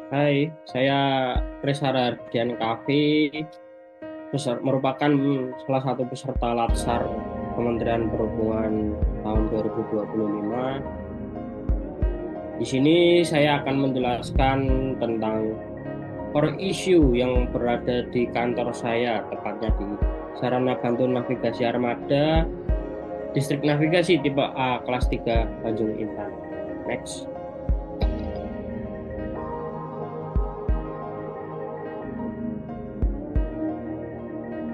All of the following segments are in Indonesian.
Hai, saya Kris Haradian Kavi, merupakan salah satu peserta Latsar Kementerian Perhubungan tahun 2025. Di sini saya akan menjelaskan tentang core issue yang berada di kantor saya, tepatnya di Sarana Bantu Navigasi Armada, Distrik Navigasi tipe A, kelas 3, Tanjung Intan. Next.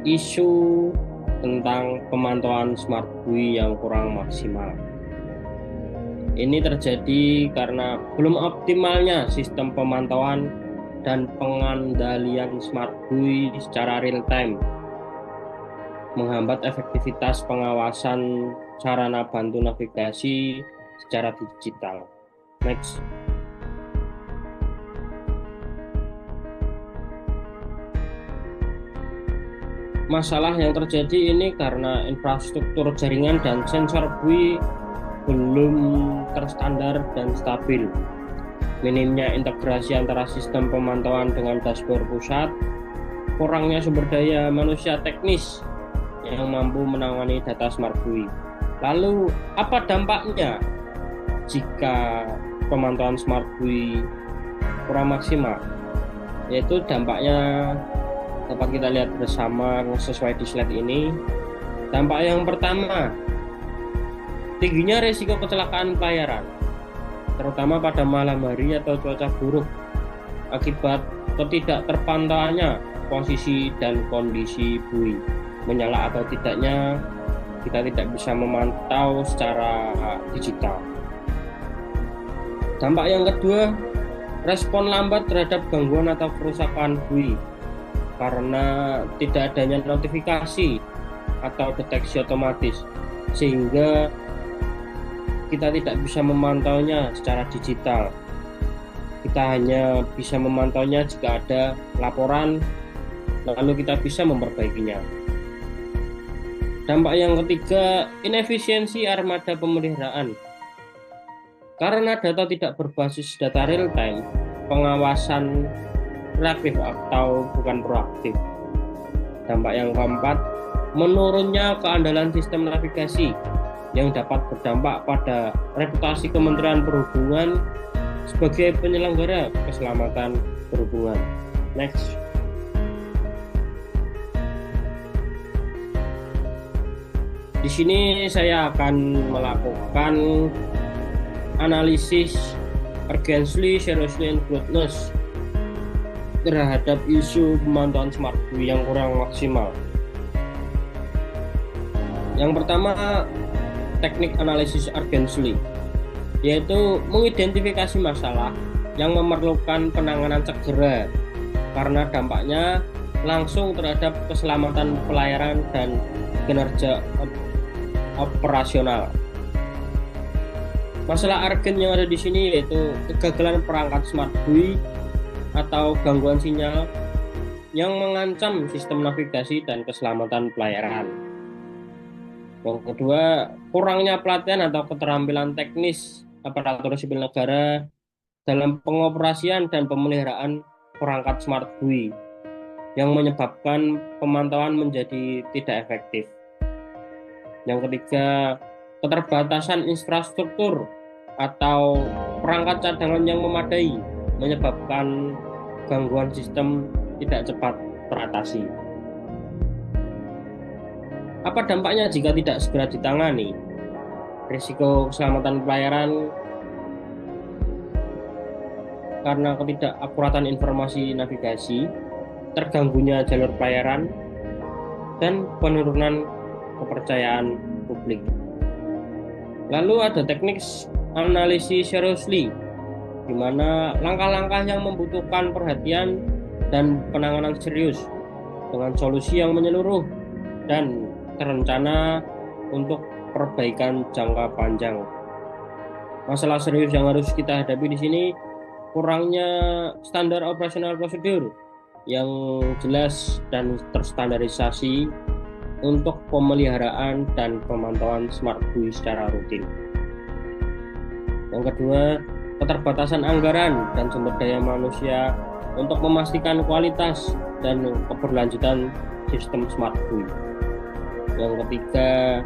Isu tentang pemantauan smart buoy yang kurang maksimal. Ini terjadi karena belum optimalnya sistem pemantauan dan pengendalian smart buoy secara real time, menghambat efektivitas pengawasan sarana bantu navigasi secara digital. Next. Masalah yang terjadi ini karena infrastruktur jaringan dan sensor buoy belum terstandar dan stabil. Minimnya integrasi antara sistem pemantauan dengan dashboard pusat, kurangnya sumber daya manusia teknis yang mampu menangani data smart buoy. Lalu, apa dampaknya jika pemantauan smart buoy kurang maksimal? Yaitu dampaknya dapat kita lihat bersama sesuai di slide ini. Dampak yang pertama, tingginya risiko kecelakaan pelayaran, terutama pada malam hari atau cuaca buruk, akibat ketidak terpantauannya posisi dan kondisi buoy. Menyala atau tidaknya, kita tidak bisa memantau secara digital. Dampak yang kedua, respon lambat terhadap gangguan atau kerusakan buoy karena tidak adanya notifikasi atau deteksi otomatis, sehingga kita tidak bisa memantaunya secara digital. Kita hanya bisa memantaunya jika ada laporan, lalu kita bisa memperbaikinya. Dampak yang ketiga, inefisiensi armada pemeliharaan. Karena data tidak berbasis data real time, pengawasan reaktif atau bukan proaktif. Dampak yang keempat, menurunnya keandalan sistem navigasi yang dapat berdampak pada reputasi Kementerian Perhubungan sebagai penyelenggara keselamatan perhubungan. Next. Di sini saya akan melakukan analisis urgency, seriously, and closeness terhadap isu pemantauan smart buoy yang kurang maksimal. Yang pertama, teknik analisis urgency, yaitu mengidentifikasi masalah yang memerlukan penanganan segera karena dampaknya langsung terhadap keselamatan pelayaran dan kinerja operasional. Masalah urgen yang ada di sini yaitu kegagalan perangkat smart buoy atau gangguan sinyal yang mengancam sistem navigasi dan keselamatan pelayaran. Yang kedua, kurangnya pelatihan atau keterampilan teknis aparatur sipil negara dalam pengoperasian dan pemeliharaan perangkat smart buoy yang menyebabkan pemantauan menjadi tidak efektif. Yang ketiga, keterbatasan infrastruktur atau perangkat cadangan yang memadai menyebabkan gangguan sistem tidak cepat teratasi. Apa dampaknya jika tidak segera ditangani? Risiko keselamatan pelayaran karena ketidakakuratan informasi navigasi, terganggunya jalur pelayaran, dan penurunan kepercayaan publik. Lalu ada teknik analisis seriously, di mana langkah-langkah yang membutuhkan perhatian dan penanganan serius dengan solusi yang menyeluruh dan terencana untuk perbaikan jangka panjang. Masalah serius yang harus kita hadapi di sini, kurangnya standar operasional prosedur yang jelas dan terstandarisasi untuk pemeliharaan dan pemantauan smart buoy secara rutin. Yang kedua, keterbatasan anggaran dan sumber daya manusia untuk memastikan kualitas dan keberlanjutan sistem smart buoy. Yang ketiga,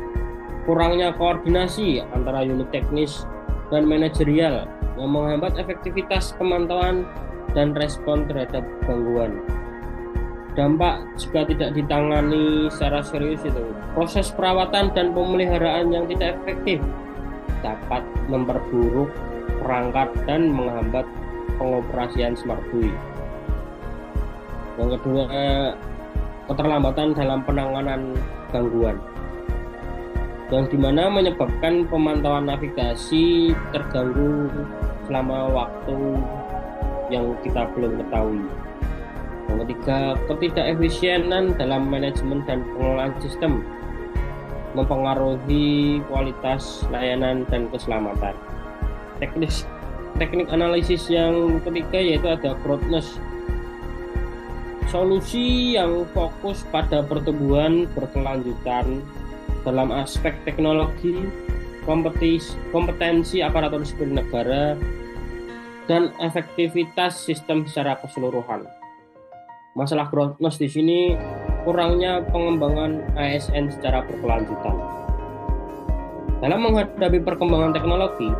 kurangnya koordinasi antara unit teknis dan manajerial yang menghambat efektivitas pemantauan dan respon terhadap gangguan. Dampak jika tidak ditangani secara serius itu, proses perawatan dan pemeliharaan yang tidak efektif dapat memperburuk perangkat dan menghambat pengoperasian smart buoy. Yang kedua, keterlambatan dalam penanganan gangguan, yang dimana menyebabkan pemantauan navigasi terganggu selama waktu yang kita belum ketahui. Yang ketiga, ketidakefisienan dalam manajemen dan pengelolaan sistem mempengaruhi kualitas layanan dan keselamatan. Teknik analisis yang ketiga yaitu ada growthness, solusi yang fokus pada pertumbuhan berkelanjutan dalam aspek teknologi, kompetensi aparatur sipil negara, dan efektivitas sistem secara keseluruhan. Masalah growthness di sini kurangnya pengembangan ASN secara berkelanjutan. Dalam menghadapi perkembangan teknologi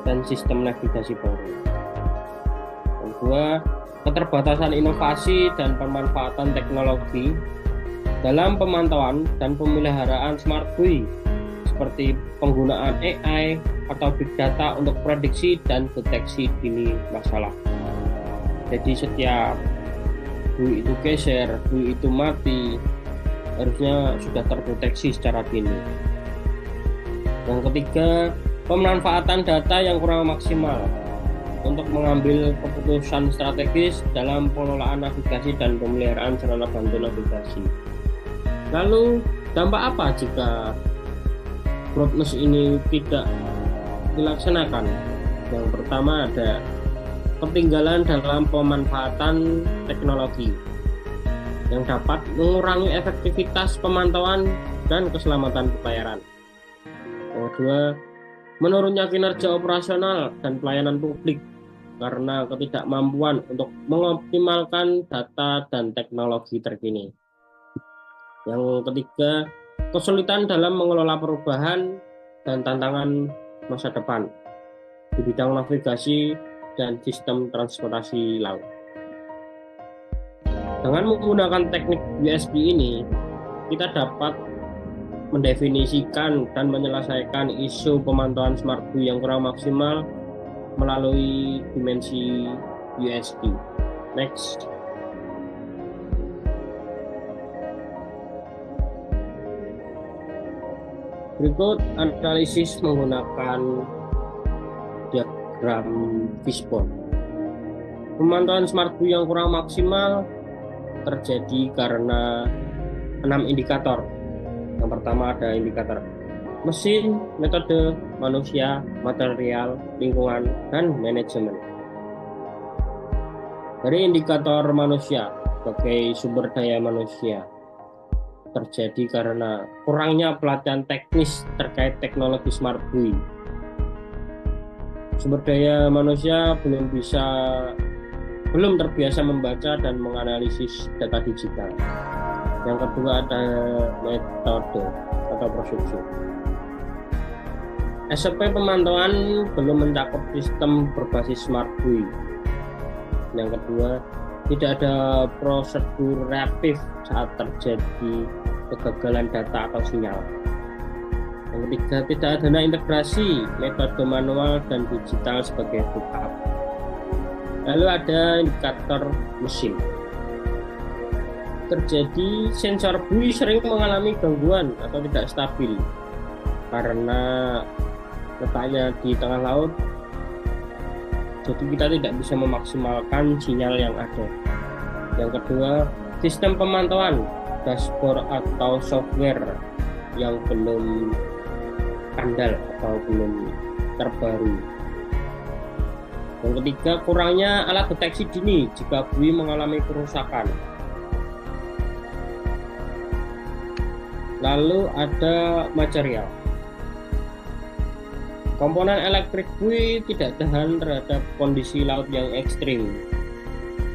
dan sistem navigasi baru. Yang kedua, keterbatasan inovasi dan pemanfaatan teknologi dalam pemantauan dan pemeliharaan smart buoy seperti penggunaan AI atau big data untuk prediksi dan deteksi dini masalah. Jadi setiap buoy itu geser, buoy itu mati, harusnya sudah terdeteksi secara dini. Yang ketiga, pemanfaatan data yang kurang maksimal untuk mengambil keputusan strategis dalam pengelolaan navigasi dan pemeliharaan sarana bantu navigasi. Lalu dampak apa jika growthness ini tidak dilaksanakan? Yang pertama ada ketinggalan dalam pemanfaatan teknologi yang dapat mengurangi efektivitas pemantauan dan keselamatan pelayaran. Yang kedua, menurunnya kinerja operasional dan pelayanan publik karena ketidakmampuan untuk mengoptimalkan data dan teknologi terkini. Yang ketiga, kesulitan dalam mengelola perubahan dan tantangan masa depan di bidang navigasi dan sistem transportasi laut. Dengan menggunakan teknik USB ini, kita dapat mendefinisikan dan menyelesaikan isu pemantauan smart buoy yang kurang maksimal melalui dimensi USB. Next. Berikut analisis menggunakan diagram fishbone. Pemantauan smart buoy yang kurang maksimal terjadi karena 6 indikator. Yang pertama ada indikator mesin, metode, manusia, material, lingkungan, dan manajemen. Dari indikator manusia sebagai sumber daya manusia terjadi karena kurangnya pelatihan teknis terkait teknologi smart buoy. Sumber daya manusia belum terbiasa membaca dan menganalisis data digital. Yang kedua ada metode atau prosedur. SOP pemantauan belum mencakup sistem berbasis smart buoy. Yang kedua, tidak ada prosedur reaktif saat terjadi kegagalan data atau sinyal. Yang ketiga, tidak adanya integrasi metode manual dan digital sebagai backup. Lalu ada indikator mesin. Terjadi sensor buoy sering mengalami gangguan atau tidak stabil karena letaknya di tengah laut, jadi kita tidak bisa memaksimalkan sinyal yang ada. Yang kedua, sistem pemantauan dashboard atau software yang belum andal atau belum terbaru. Yang ketiga, kurangnya alat deteksi dini jika buoy mengalami kerusakan. Lalu ada material. Komponen elektrik buoy tidak tahan terhadap kondisi laut yang ekstrim,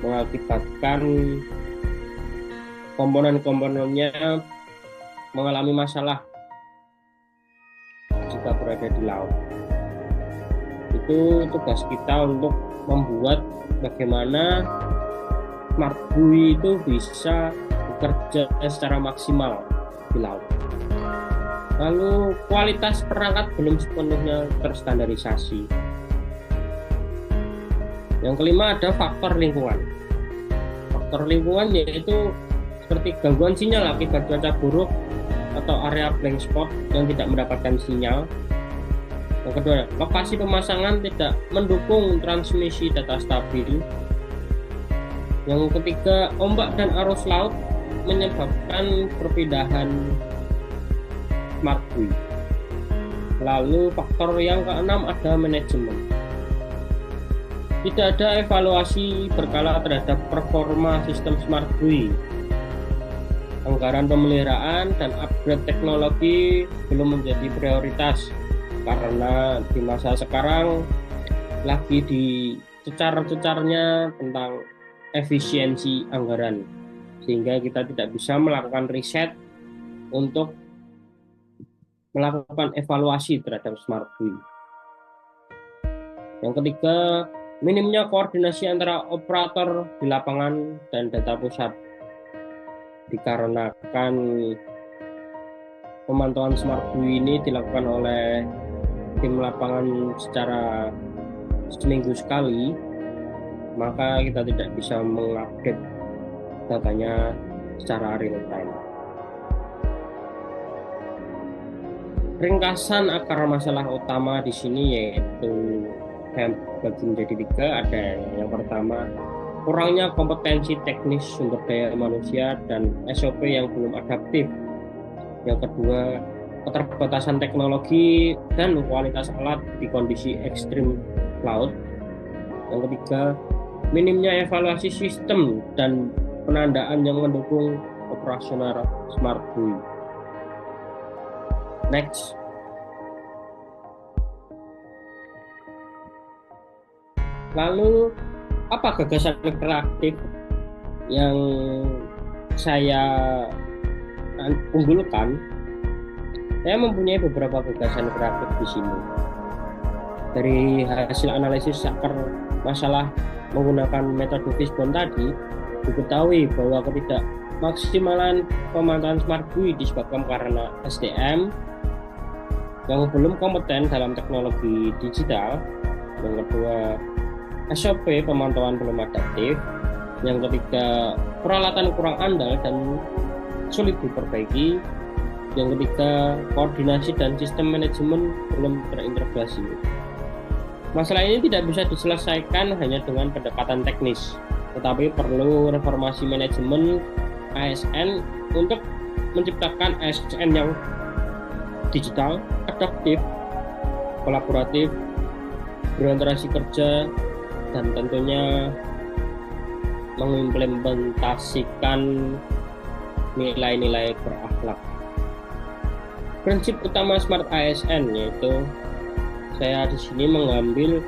mengakibatkan komponen-komponennya mengalami masalah jika berada di laut. Itu tugas kita untuk membuat bagaimana smart buoy itu bisa bekerja secara maksimal di laut. Lalu kualitas perangkat belum sepenuhnya terstandarisasi. Yang kelima ada faktor lingkungan. Faktor lingkungan yaitu seperti gangguan sinyal akibat cuaca buruk atau area blank spot yang tidak mendapatkan sinyal. Yang kedua, lokasi pemasangan tidak mendukung transmisi data stabil. Yang ketiga, ombak dan arus laut menyebabkan perpindahan smart buoy. Lalu faktor yang keenam ada manajemen. Tidak ada evaluasi berkala terhadap performa sistem smart buoy. Anggaran pemeliharaan dan upgrade teknologi belum menjadi prioritas karena di masa sekarang lagi dicecar-cecarnya tentang efisiensi anggaran, sehingga kita tidak bisa melakukan riset untuk melakukan evaluasi terhadap smart buoy. Yang ketiga, minimnya koordinasi antara operator di lapangan dan data pusat, dikarenakan pemantauan smart buoy ini dilakukan oleh tim lapangan secara seminggu sekali, maka kita tidak bisa mengupdate datanya secara real time. Ringkasan akar masalah utama di sini yaitu bagi menjadi tiga. Ada yang pertama, kurangnya kompetensi teknis sumber daya manusia dan SOP yang belum adaptif. Yang kedua, keterbatasan teknologi dan kualitas alat di kondisi ekstrim laut. Yang ketiga, minimnya evaluasi sistem dan penandaan yang mendukung operasional smart buoy. Next. Lalu, apa gagasan kreatif yang saya unggulkan? Saya mempunyai beberapa gagasan kreatif di sini. Dari hasil analisis akar masalah menggunakan metode Fishbone tadi, diketahui bahwa ketidakmaksimalan pemantauan smart buoy disebabkan karena SDM yang belum kompeten dalam teknologi digital. Yang kedua, SOP pemantauan belum adaptif. Yang ketiga, peralatan kurang andal dan sulit diperbaiki. Yang ketiga, koordinasi dan sistem manajemen belum terintegrasi. Masalah ini tidak bisa diselesaikan hanya dengan pendekatan teknis, tetapi perlu reformasi manajemen ASN untuk menciptakan ASN yang digital, adaptif, kolaboratif, berinteraksi kerja, dan tentunya mengimplementasikan nilai-nilai berakhlak. Prinsip utama Smart ASN yaitu saya di sini mengambil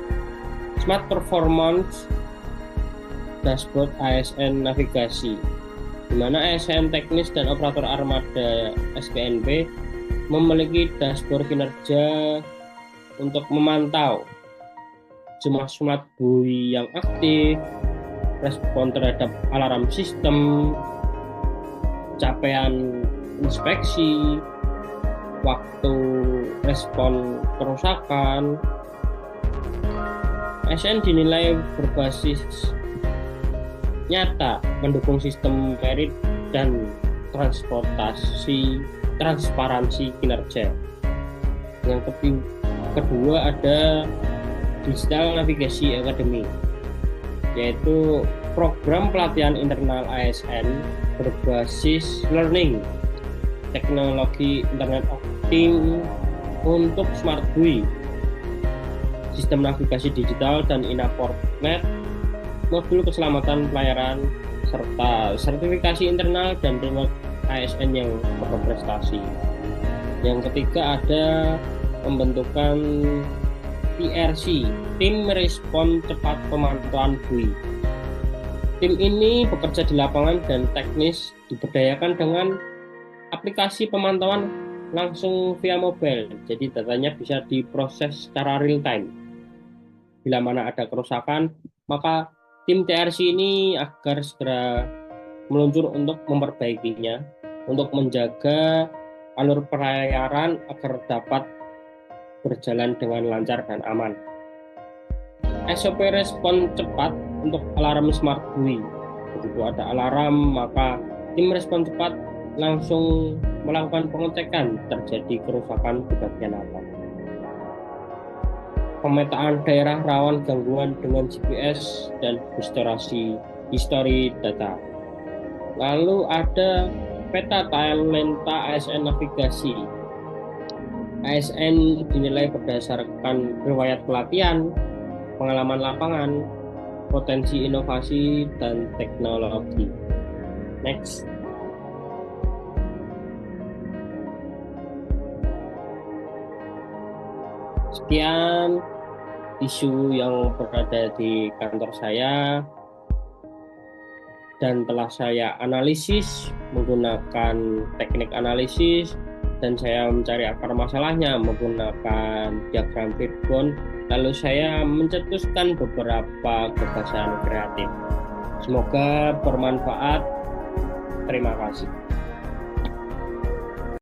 Smart Performance Dashboard ASN Navigasi, di mana ASN teknis dan operator armada SPNB memiliki dashboard kinerja untuk memantau jumlah smart buoy yang aktif, respon terhadap alarm sistem, capaian inspeksi, waktu respon kerusakan. ASN dinilai berbasis nyata, mendukung sistem merit dan transparansi kinerja. Yang kedua ada Digital Navigasi Academy, yaitu program pelatihan internal ASN berbasis learning teknologi Internet of Things untuk smart buoy, sistem navigasi digital dan INAPORTNet, modul keselamatan pelayaran, serta sertifikasi internal dan framework ASN yang berprestasi. Yang ketiga ada pembentukan TRC, Tim Respon Cepat Pemantauan Bui. Tim ini bekerja di lapangan dan teknis diberdayakan dengan aplikasi pemantauan langsung via mobile. Jadi datanya bisa diproses secara real time. Bila mana ada kerusakan, maka tim TRC ini agar segera meluncur untuk memperbaikinya, untuk menjaga alur pelayaran agar dapat berjalan dengan lancar dan aman. SOP respon cepat untuk alarm smart bui. Begitu ada alarm, maka tim respon cepat langsung melakukan pengecekan terjadi kerusakan di bagian apa. Pemetaan daerah rawan gangguan dengan GPS dan histori data. Lalu ada peta talenta ASN navigasi. ASN dinilai berdasarkan riwayat pelatihan, pengalaman lapangan, potensi inovasi, dan teknologi. Next. Sekian isu yang berada di kantor saya dan telah saya analisis menggunakan teknik analisis, dan saya mencari akar masalahnya menggunakan diagram Peatbone, lalu saya mencetuskan beberapa gagasan kreatif. Semoga bermanfaat. Terima kasih.